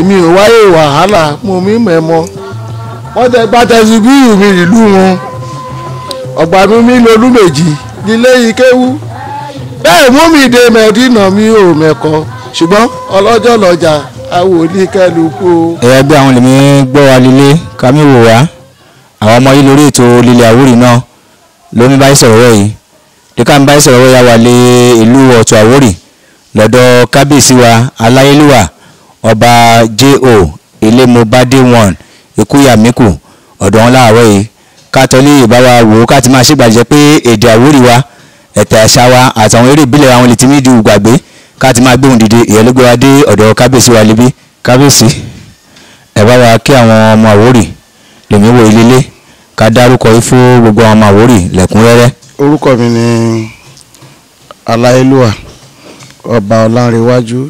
èmi ò wáyé wàhálà mo mi mẹ́mọ́ wọ́n tẹ gbàtẹ́sí bí mi ìlú wọn ọ̀gbà mi lolú méjì nílé ìkéwú bẹ́ẹ̀ mú mi dé mẹ́dínà mi ò mẹ́kọ ṣùgbọ́n ọlọ́jọ́ lọ́jà àwòlí kẹlùkù. ẹ̀yà bí àwọn lèmi gbọ́ wa lílé kámi wò wá àwọn ọmọ yìí lórí ètò lílé Àwórì náà lómi báyìí sọ̀rọ̀ wẹ̀ yìí díkà ń báyìí sọ̀rọ̀ wẹ̀ yà wà lé ìlú Ọ̀tún Àwórì lọ́dọ̀ kábíyèsí wa aláyélúwà ọba J.O. Ilémobádé 1 Ikúyàmíkù ọ̀dọ̀ wọn láàárọ̀ yìí kátólì ìbáwa wò ó káàtì máa ṣègbàjẹ́ pé èdè Àwórì wa ẹ̀tẹ̀ àṣà wa àtàwọn eré ìbílẹ̀ àwọn lè ti mí di gbàgbé káàtì máa gbóhùn dìde ìyẹn ló gbé wa dé ọ̀dọ̀ kábíyèsí wa líbí kábíyèsí ẹ bá wa kí àwọn ọmọ Àwórì lèmi wo ilé ká dárúkọ yìí fún gbogbo àwọn ọmọ Àwórì lẹ́kùnrẹ́rẹ́. orúkọ mi ni aláyélúwà ọba ọlánrewájú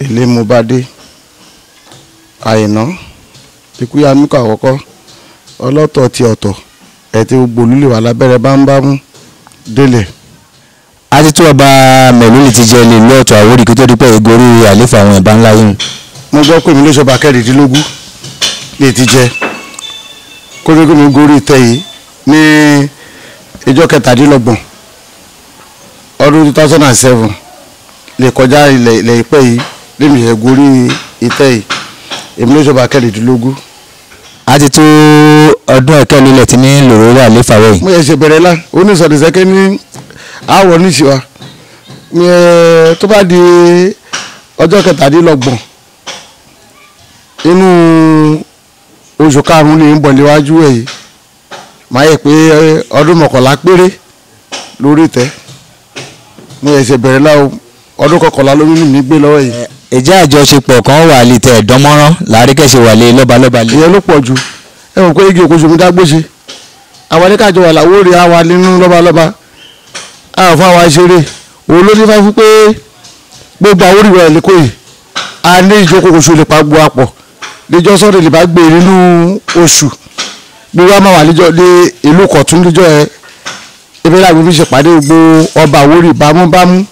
Ilémobádé Àyìnà Ikúyàmíkù àkọ́kọ́ ọlọ́tọ̀ ti ọ̀tọ̀ ẹ̀tí gbogbo olúlé wà lábẹ́rẹ́ bá ń bá mú délẹ̀. a ti tó ọba mẹ̀lúlì ti jẹ́ ilé ìlú Ọ̀tún Àwórì kí tó di pé ìgorí àléfà àwọn ìbá ńlá yìí. mo gbọ́ pé mi ló ṣọba kẹrìndínlógún lè ti jẹ kótókó mi gorí tẹ yìí ní ìjọ kẹtàdínlọ́gbọ̀n ọdún 2007 lè kọjá ilẹ̀ ìpẹ́ yìí lèmi ẹ̀ gorí ìtẹ́ yìí èmi ló ṣọba kẹrìndínlógún. a ti tó ọdún ẹ̀kẹ́ lílẹ̀ tí ní lòróró àléfà wẹ̀ yìí. mo yẹ ṣe bẹ̀rẹ̀ lá oníṣọ̀dẹ̀sẹ́kẹ́ ní àwọ̀ níṣìwá tó bá di ọjọ́ kẹtàdínlọ́gbọ̀n inú oṣù karùn-ún ní ìbọ̀léwájú ẹ̀ yìí máa yẹ pé ọdún mọ́kànlá péré lórí ìtẹ́ mo yẹ ṣe bẹ̀rẹ̀ lá ọdún kọkànlá lórí mi gbé lọ́wọ́ yìí. ìjẹ́ àjọṣepọ̀ kan wà lè tẹ̀ ẹ̀dánmọ́rán láàrin kẹ̀sẹ̀ wà lé lọ́balọ́ba lé. ìyẹn ló pọ̀ jù ẹ mọ̀ pé igi òkúṣu mi dágbóṣe àwọn oníkàjọ wà láwórí àwa nínú lọ́balọ́ba àwọn fún àwa ṣeré òun ló ní fá fún pé gbogbo Àwórì rẹ̀ lẹ́kọ̀ọ́ yìí a ní ìjókòó oṣù lè pa gbọ́ àpọ̀ níjọ́ sọ́dọ̀ lè bá gbé nínú oṣù bí wọ́n máa wà níjọ́ ní ìlú Kọ̀tún níjọ́ ẹ ebi láti fi ṣèpàdé gbogbo ọba Àwórì bámúbámú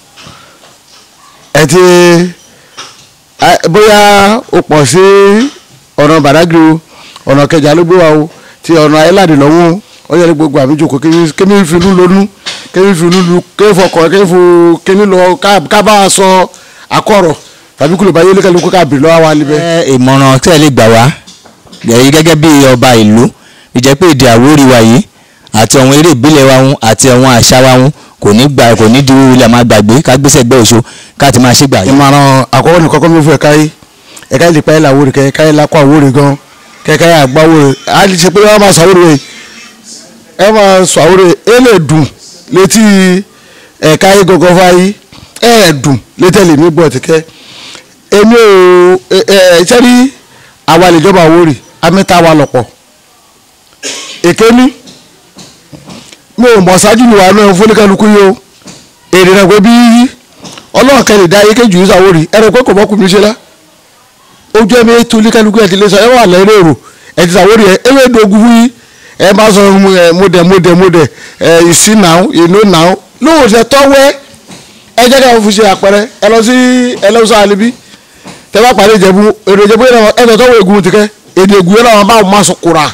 ẹ ti bóyá o pọ̀ sí ọ̀nà Bàdágìrì ọ̀nà Kẹjà ló gbé wa o ti ọ̀nà ayélujáde lọ́wọ́ ó yẹ gbogbo àbíjòkó kémi finú lónú kémi finú lu kéfọkọ kémi lọ ká bá a sọ akọ̀rọ̀ tàbí kúlò bá yé lẹ́kẹ̀lẹ́ kó ká bì lọ́wọ́ wa níbẹ̀. ìmọ̀ràn tí ẹ lè gbà wá gẹ́gẹ́ bí ọba ìlú ìjẹ́ pé èdè Àwórì wa yìí àti àwọn eré ìbílẹ̀ wa wọn àti àwọn àṣà wa wọn kò ní di ilẹ̀ máa gbàgbé ká gbèsè gbẹ́ òṣò ká ti máa ṣe gbà. ìmọ̀ràn àkọ́kọ́ ní kọ́kọ́ mi fún ẹ̀ka yìí ẹ̀ka yìí lè pa ẹ̀ l'Àwórì kẹ̀kẹ́ yìí lákọ̀ Àwórì gan kẹ̀kẹ́ yìí àgbà Àwórì á lè ṣe pé wọ́n máa sọ Àwórì rẹ̀ ẹ máa sọ Àwórì ẹ lè dùn létí ẹ̀ka yìí gọ́gọ́ fáyì ẹ̀ dùn létí ẹ̀ lè ní gbọ́ tìkẹ́ èmi ò sẹ́rí àwa ìjọba Àwórì amẹ́ta wa lọ̀pọ̀ èkéní mi ò mọ̀ ṣáájú ni wàá náà fúnikẹ́lukú yìí o èrè náà pé bí ọlọ́ọ̀kẹ́ lè dá ayé kéjù yìí sàwórì ẹ̀rọ pé kò mọ́kùn mi ṣe lá ojú ẹ̀mí ètò oníkẹ́lukú ẹ̀ ti lè sọ ẹ̀ wà lẹ́rẹ́ èrò ẹ̀ ti sàwórì ẹ̀ ẹ̀ dógún fún yìí ẹ̀ máa sọ mọ̀dẹ̀ ìsín náà ìnú náà lóòótọ́ tọ́wẹ́ ẹ jẹ́ ká fi ṣe àpẹẹrẹ ẹ lọ sí ẹlẹ́wọ̀sán àlebí tẹ bá parí ìjẹ̀bú èrò ìjẹ̀bú ẹ̀ tọ́wọ́ egun tìkẹ́ èdè egun yẹn náà máa sọ kura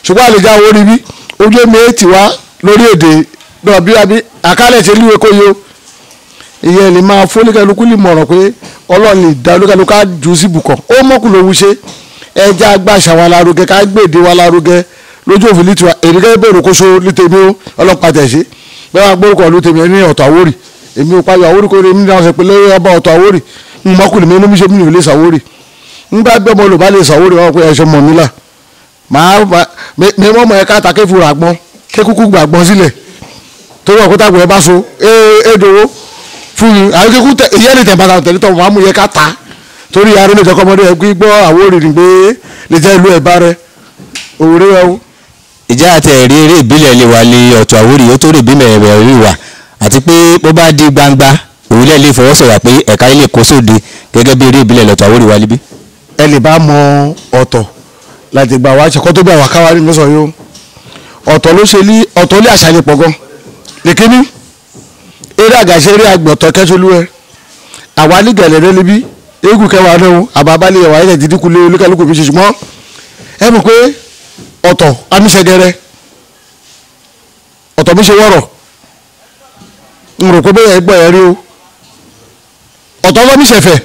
ṣùgbọ́n àlejò àwọn orí bí ojú ẹ̀mí ètì wá lórí èdè náà bí àkálẹ̀ ṣe líwe kó yó ìyẹn lè máa fún oníkẹ́lukú lè mọ̀ràn pé Ọlọ́run lè dá oníkẹ́lukú ká jù sí ibùkọ̀ ó mọ̀kù ló wúṣe ẹja agbáṣà wa lárugẹ ká gbèdé wa lárugẹ lójú òfin lítìwá èdèkẹ́ bẹ̀rù kóso lítèmi ó ọlọ́pàá tẹ̀sí bẹ́ẹ̀ wá gbórúkọ lítèmi ní Ọ̀tọ̀ Àwórì èmi ò payọ̀ Àwórì kó èmi náà sọ pé lórí ọba Ọ̀tọ̀ Àwórì ń mọ̀kù lè mi ṣe mi ò lè sàwórì ńgbà gbẹ́ mọ́ lò bá lè sàwórì wọn pé ẹ̀ṣọ́ mọ̀ mi là mi mọ́ mọ́ ẹ̀ka àtàkẹ́ fúra àgbọn kékúkú gbàgbọ́n sílẹ̀ torí ọ̀kúta gbọ́ ẹ bá so édòwó fún mi àwọn kékú tẹ ìyẹn lè tẹ̀ bàtà tẹ̀lé tọ̀ wọ́n á mú yẹ ká ta torí arúgbó ìjọkọ́ ọmọdé ẹ gbọ́ Àwórì ní pé lè jẹ́ ìlú ẹ̀bá rẹ òwúrẹ́ wa o. ìjà àti ẹ̀rí eré ìbílẹ̀ lè wà lé Ọ̀tún Àwórì ó tó rè bí mẹ̀rẹ̀ rí wà àti pé bó bá di gbangba òwúlẹ̀ lè fọwọ́sọ̀yà pé ẹ̀ka ilé kó sóde gẹ́gẹ́ bí eré ìbílẹ̀ l'Ọ̀tún Àwórì wà líbí. ẹ lè bá mọ ọ̀tọ̀ láti gba àwọn aṣèkọ́ tó bí àwọn akáwárí ní sọ yóò ọ̀tọ̀ ló ṣe ní ọ̀tọ̀ lé àṣà lè pọ̀ gan lèkíní eré àgàṣe eré àgbọ̀tọ̀ kẹ́sọ́lú ẹ àwa ní gẹ̀lẹ́rẹ́ níbí eégún kẹwàá náà àbábálẹ̀ ẹ̀wà ẹ̀jẹ̀ dídínkù lé olúkálùkù fi ṣe ṣùgbọ́n ẹ mọ̀ pé ọ̀tọ̀ amíṣẹ́gẹrẹ ọ̀tọ̀ mi ṣe wọ́rọ̀ n rò pé bẹ́ẹ̀ gbọ́ ẹ̀ rí o ọ̀tọ̀ ọlọ́mí ṣẹ̀fẹ̀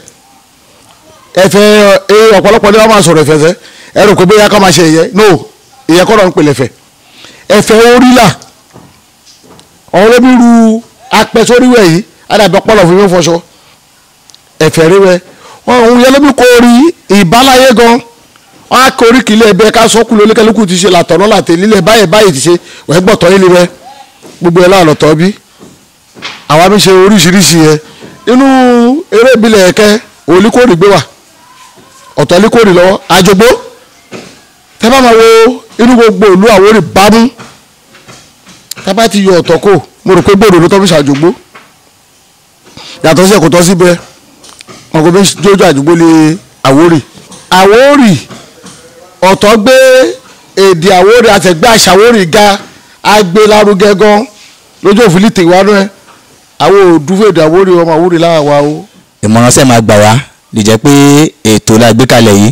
ẹ̀fẹ̀ ọ̀pọ̀lọpọ̀ ni wọ́n máa sọ̀rọ̀ ẹ̀fẹ̀ sẹ́ ẹ rò pé bẹ́ẹ̀ ká máa ṣe ẹ̀yẹ no ìyẹn kọ́ ló ń pèlè ẹ̀fẹ̀ ẹ̀fẹ̀ orílà ọ̀rọ̀ lóbi ru apẹ̀sóríwẹ̀ yìí adàbí ọpọlọ fún yóò fọṣọ ẹ̀fẹ̀ ríwẹ̀ òun yẹn lóbi kó orí ìbáláyé gan wọn á kó orí kìlẹ̀ ẹ̀bẹ̀ ká sọ́kù lóníkẹ́lùkù ti ṣe làtọ̀nà làtẹ̀ lílẹ̀ báyìí ti ṣe wẹ́ẹ́ gbọ̀tọ̀ yìí lé gbogbo ẹ̀ láàlọ́tọ̀ bí àwa mi ṣe oríṣiríṣi yẹn inú eré ìbílẹ̀ ẹ̀kẹ́ olíkórì gbé wà ọ̀tọ̀ olíkórì lọ́wọ́ àjògbó tẹ́ bá máa wo inú gbogbo ìlú Àwórì bámú tá bá ti yọ ọ̀tọ̀ kò mo rò pé gbòòrò ló tọ́ fi ṣàjògbó yàtọ̀ sí ẹ̀kọ́ tọ́ síbẹ̀ wọn kò fi jójó àjògbó lé Àwórì ọ̀tọ̀ gbé èdè Àwórì àtẹ̀gbẹ́ àṣà Àwórì ga agbé lárugẹ gan lójú òfin lè tèwá náà àwọn òdúfèdè Àwórì ọmọ Àwórì láwa o. ìmọ̀ràn sẹ́ máa gbà wá lè jẹ́ pé ètò la gbé kalẹ̀ yìí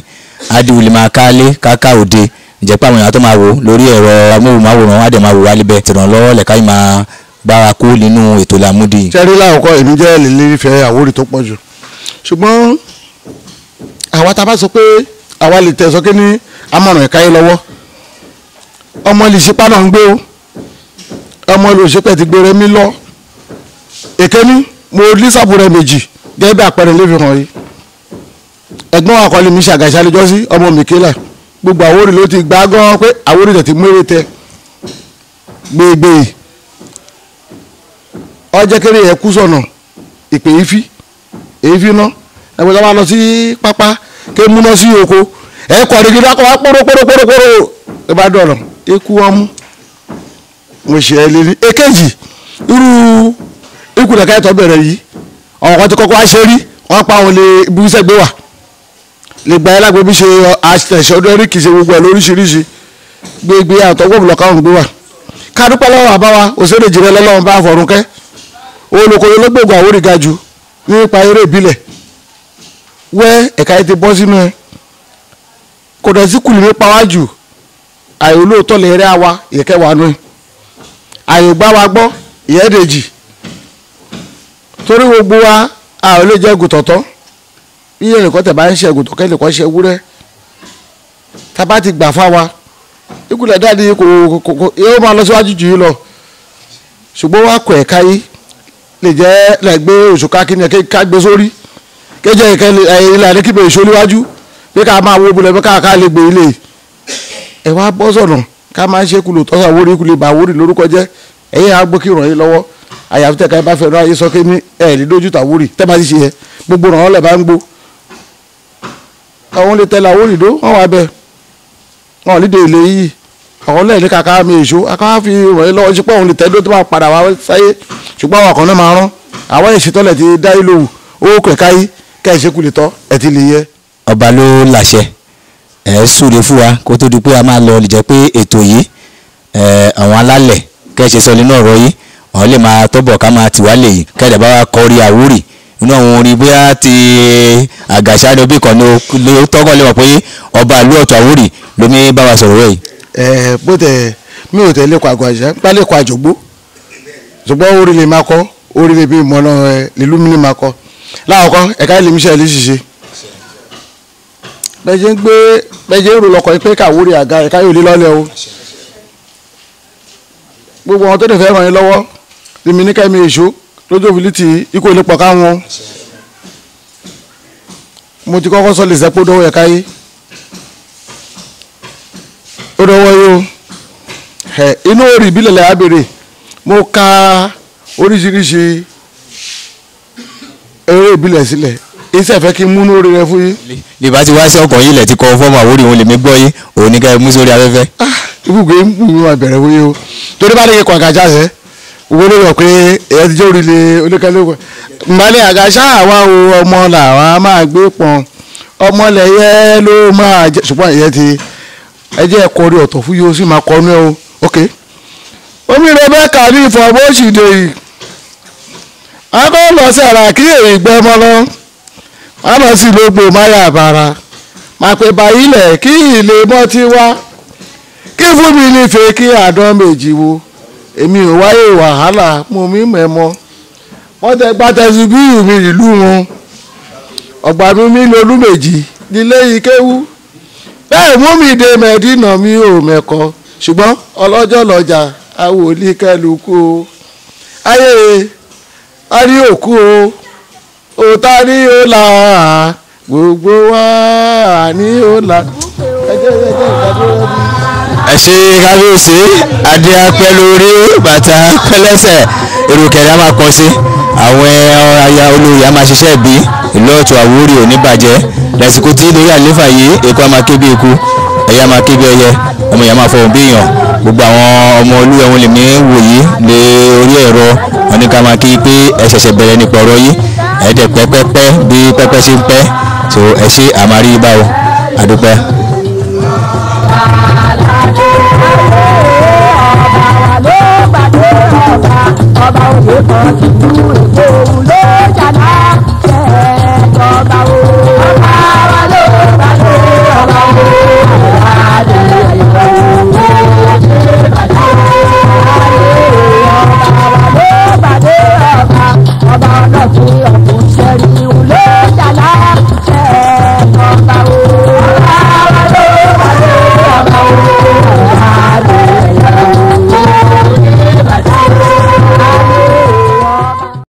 adiwu lè máa kálé káká òde ìjẹ́ pé àwọn èèyàn tó máa wò lórí ẹ̀rọ amóhùnmáwòrán wá dẹ̀ máa wò wá níbẹ̀ tìrànlọ́wọ́ lẹ̀ka yìí máa bára kú nínú ètò làmúdì. sẹ́rí láwùkọ́ èmi jẹ́ lèlérìfẹ́ Àwórì tó pọ̀ jù ṣùgbọ́n àwa tá a bá sọ pé àwa lè tẹ̀ sọ́kẹ́ ní amọ̀ràn ẹ̀ka yìí lọ́wọ́ ọmọ lè ṣe pánà ń gbé o ọmọ lè ṣe pẹ̀ ti gbé rẹ mí lọ èkéní mo lísàbù rẹ méjì gẹ́gẹ́ bí àpẹẹrẹ lè fi hàn yìí ẹ̀gbọ́n àkọlé mi ṣàgàṣà lẹ́jọ́ sí ọmọ mi kílà gbogbo Àwórì ló ti gbá gan pé Àwórì tẹ̀ ti mérè tẹ gbégbé ọjọ́ kéré yẹ kú sọ̀nà ìpè èéfì ná ẹ̀gbọ́n tó bá lọ sí pápá ké múná sí oko ẹ̀ kọ́ ọ̀dẹ́gidi akọ wá kpóró ẹ bá dọ̀rọ̀ ekú wọn mú mo ṣe ẹ lérí èkejì irú ikùn ẹ̀ka ẹ̀tọ́ bẹ̀rẹ̀ yìí àwọn kan ti kọ́kọ́ wá ṣe rí wọ́n pa àwọn lè ibùsẹ̀ gbé wà lè gba ẹ lágbo bí ṣe àṣẹṣọdún ẹrí kìí ṣe gbogbo ẹ lóríṣiríṣi gbégbé àtọwọ́ bùlọ̀ káwọn gbé wà kádúpẹ́ lọ́wọ́ àbáwa òṣèré jìrẹ́ lọ́lọ́run bá fọ̀rùnkẹ́ olùkọ́ ló gbogbo Àwórì ga jù nípa eré ìbílẹ̀ wẹ́ ẹ̀ka ẹ ti bọ́ sínú ẹ kò dẹ̀ sí kùlù nípa wájú àyè olóòótọ́ lè rẹ́ àwa ìyẹ́kẹ́wàá nù ẹ̀ àyè gbá wa gbọ́ ìyẹ́dèjì torí gbogbo wa a ò lè jẹ́ gùtọ̀tọ̀ bí ẹnìkan tẹ̀ bá ń ṣe gùtọ̀ kẹ́lẹ̀ kan ṣe wúrẹ́ tá a bá ti gbà fáwa ìkúlẹ̀ dáadé kò yóò máa lọ síwájú jù yìí lọ ṣùgbọ́n wàá kọ ẹ̀ka yìí lè jẹ́ lẹ́gbẹ́ òṣùká kí ni ká gbé sórí kéjẹ́ ìlànà kíbe ìṣolíwájú pé ká máa wo bulẹ̀ pé ká lè gbé ilé ẹ̀ wá bọ́ sọ̀nà ká máa ṣe kúlò tọ́sà Àwórì kúlẹ̀ bá Àwórì lórúkọ jẹ́ ẹ̀yìn agbókì ràn yín lọ́wọ́ àyàfi tẹ̀ka ẹ bá fẹ́ ràn ayé sọ́kẹ́ ní ẹ̀ẹ́dì lójú Àwórì tẹ́ bá ti ṣe yẹ gbogbo ràn án lẹ̀ bá ń gbó àwọn lè tẹ̀lé Àwórì dó wọ́n wà bẹ́ẹ̀ wọ́n lè dé ilé yìí àwọn lẹ́yìn ní kàkà mi èso akáwá fi ràn yín lọ́wọ́ ṣùgbọ́n òun lè tẹ́ dó tó bá padà wá sáyé ṣùgbọ́n àwọn kan náà máa rán àwọn ìṣètọ́lẹ̀ ti dá yín lòwù owó kẹ̀kẹ́ yìí kẹ́ ẹ̀ ṣe kú lè tọ́ ẹ̀ ti lè yẹ. ọba ló láṣẹ ẹ súre fún wa kó tó di pé a máa lọ lè jẹ́ pé ètò yìí àwọn alálẹ̀ kẹ́ ẹ ṣe sọ nínú ọ̀rọ̀ yìí àwọn lè máa tọ́bọ̀ ká máa tì wá lè yìí kẹ́ ẹ̀ bá wa kọ orí Àwórì inú àwọn orin bóyá ti àgàṣà ni òbí kan ló tọ́kọ̀ lè mọ̀ pé ọba ìlú Ọ̀tún Àwórì ló ní bá wa sọ̀rọ̀ rẹ̀ yìí. bó tẹ mi ò tẹ lẹ́kọ̀ọ́ àgàṣà ń pálẹ̀ kọ́ àjògbó ṣùgbọ́n orí lè máa kọ́ orí lè bí ìmọ̀nà lílú mi lè máa kọ́ láàkọ́ ẹ̀ka ilé mi ṣe ẹ̀ lè ṣiṣẹ́ bẹ́ẹ̀ ń rò lọ́kọ̀ pé k'Àwórì àga ẹ̀ka yóò lé lọ́lẹ̀ o gbogbo àwọn tó lè fẹ́ ràn yín lọ́wọ́ lèmi ní kẹ́mi èso lójú òfin tí ikú ilé pọ̀ káwọn mo ti kọ́kọ́ sọ lè sẹ́pọ̀ dọ́wọ́ ẹ̀ka yìí ó dọ́wọ́ yìí o inú orí ìbílẹ̀ lẹ́yà béèrè mo ka oríṣiríṣi eré ìbílẹ̀ sílẹ̀ iṣẹ́ fẹ́ kí n múnú orí rẹ fún yín. lèbá ti wá sí ọkàn yìí lẹ̀ ti kọ́ fọ́ọ̀mù Àwórì wọn lèmi gbọ́ yín òun ní ká ẹ mú sórí afẹ́fẹ́. ibùgbé ń bù mí máa bẹ̀rẹ̀ wọ́n yé o torí bá lè kọ́ àgàṣà sẹ́ owó ló yọ pé ẹ̀yẹ́ ti jẹ́ orílẹ̀ oníkẹ́lẹ́ mbalẹ̀ àgàṣà àwa o ọmọ làwa máa gbé pọ̀n ọmọ lẹ̀yẹ ló máa jẹ́ ṣùgbọ́n ẹ̀yẹ́ ti ẹjẹ́ ẹ̀kọ́ orí ọ̀tọ̀ fún yóò sì máa kọ́ ọ́nú ẹ̀ o ok. omi rẹ bẹ́ẹ̀ kà ní ìfọ̀bọ́sìdè yìí akọ́ lọ sí àrà kí èrè gbẹ́ mọ́ lọ àmọ́ sí lógbò máyà bàrà máa pè báyìí lẹ̀ kí ilé mọ́ ti wá kí fún mi nífẹ̀ẹ́ kí àdán méjì wo èmi ò wáyé wàhálà mo mí mẹ́mọ́ wọ́n tẹ gbàtẹ́sí bí mi ìlú wọn ọ̀gbà mi lolú méjì nílé ìkéwú bẹ́ẹ̀ mú mi dé mẹ́dínà mi ò mẹ́kọ ṣùgbọ́n ọlọ́jọ́ lọ́jà àwòlí kẹlùkù o ayé a ní òkú o òta ní ó là gbogbo wa ní ó là. ẹ ṣe kábíyèsí adé apẹ́ lórí bàtà pẹ́lẹ́sẹ̀ èròkẹ̀rẹ́ a máa kọ́ sí àwọn aya olóyè a máa ṣiṣẹ́ ìbí ìlú Ọ̀tún Àwórì ò ní bàjẹ́ lásìkò tí lórí àléfà yìí èkó a máa ké bí eku ẹ̀yà máa ké bí ẹyẹ ọmọ ìyá máa fọwọ́n bí èèyàn gbogbo àwọn ọmọ olúwa wọn lè mí wò yìí lé orí ẹ̀rọ wọn ní ká máa kí pé ẹ ṣẹ̀ṣẹ̀ bẹ̀rẹ̀ nípa ọ̀rọ̀ yìí ẹ̀ẹ́dẹ̀ pẹ́pẹ́pẹ́ bí pẹ́pẹ́ ṣe ń pẹ́ so ẹ ṣe àmárí báwo àdúpẹ́.